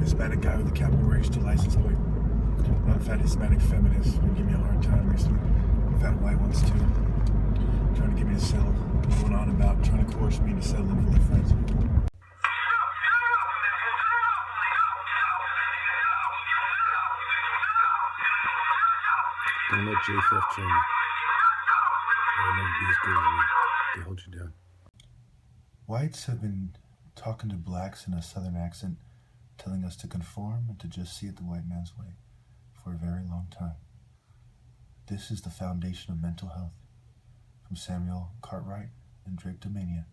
Hispanic guy with a capital registered license plate. I've had Hispanic feminists who give me a hard time recently. I've had white ones too. Trying to get me to settle. Going on about trying to coerce me to settle in for their friends. Don't let JFF train you. They'll never be as good as me. They hold you down. Whites have been talking to blacks in a southern accent, telling us to conform and to just see it the white man's way for a very long time. This is the foundation of mental health, from Samuel Cartwright and drapetomania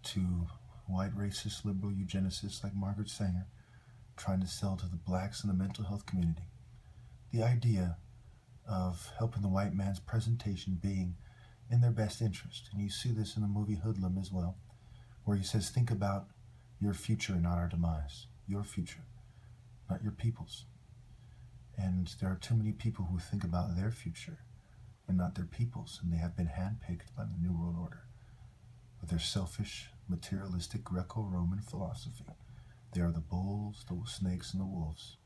to white racist liberal eugenicists like Margaret Sanger trying to sell to the blacks in the mental health community the idea of helping the white man's presentation being in their best interest. And you see this in the movie Hoodlum as well, where he says, think about your future, not our demise. Your future, not your people's. And there are too many people who think about their future and not their people's, and they have been handpicked by the New World Order with their selfish, materialistic Greco-Roman philosophy. They are the bulls, the snakes, and the wolves.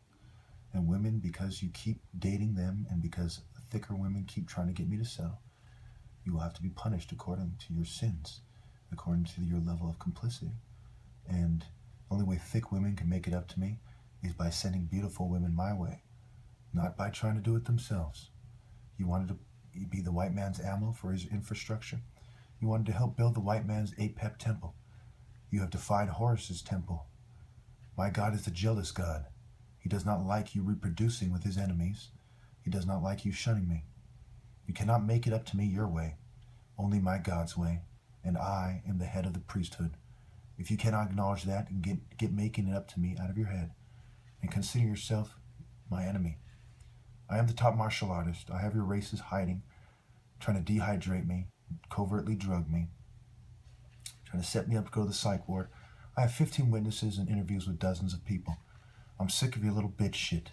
And women, because you keep dating them and because thicker women keep trying to get me to settle, you will have to be punished according to your sins, according to your level of complicity. And the only way thick women can make it up to me is by sending beautiful women my way, not by trying to do it themselves. You wanted to be the white man's ammo for his infrastructure. You wanted to help build the white man's Apep temple. You have defied Horus's temple. My God is a jealous God. He does not like you reproducing with his enemies. He does not like you shunning me. You cannot make it up to me your way, only my God's way, and I am the head of the priesthood. If you cannot acknowledge that and get making it up to me out of your head, and consider yourself my enemy. I am the top martial artist. I have your races hiding, trying to dehydrate me, covertly drug me, trying to set me up to go to the psych ward. I have 15 witnesses and interviews with dozens of people. I'm sick of your little bitch shit.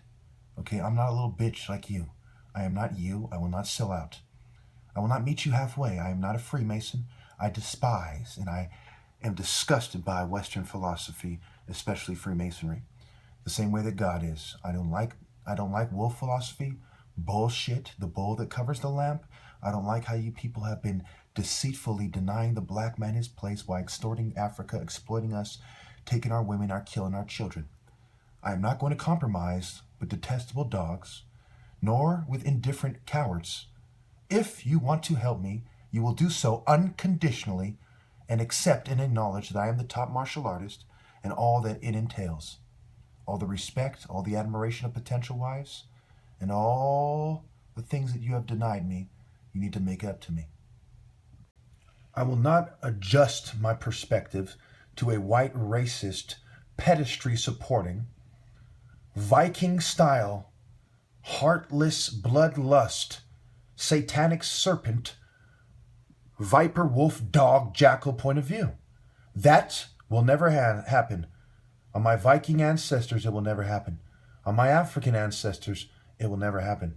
Okay, I'm not a little bitch like you. I am not you. I will not sell out. I will not meet you halfway. I am not a Freemason. I despise and I am disgusted by Western philosophy, especially Freemasonry, the same way that God is. I don't like wolf philosophy, bullshit, the bull that covers the lamp. I don't like how you people have been deceitfully denying the black man his place by extorting Africa, exploiting us, taking our women, killing our children. I am not going to compromise with detestable dogs, nor with indifferent cowards. If you want to help me, you will do so unconditionally and accept and acknowledge that I am the top martial artist and all that it entails. All the respect, all the admiration of potential wives, and all the things that you have denied me, you need to make up to me. I will not adjust my perspective to a white racist, pedestry supporting, Viking style, heartless bloodlust, satanic serpent, viper, wolf, dog, jackal point of view. That will never happen. On my Viking ancestors, it will never happen. On my African ancestors, it will never happen.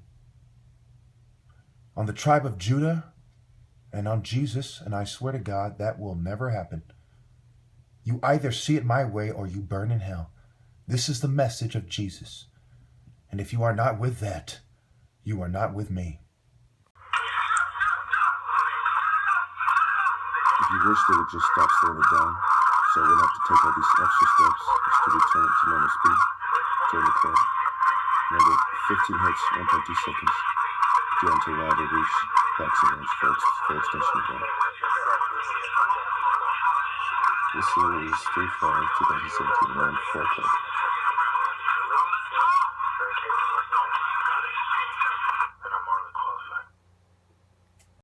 On the tribe of Judah and on Jesus, and I swear to God, that will never happen. You either see it my way or you burn in hell. This is the message of Jesus. And if you are not with that, you are not with me. If you wish, they would just stop slowing it down, so I wouldn't have to take all these extra steps just to return it to normal speed. Join the club. Remember, 15 hits, 1.2 seconds. Deontay Wilder reach boxing range full extension of that. This year is 3/5/2017 around 4 o'clock.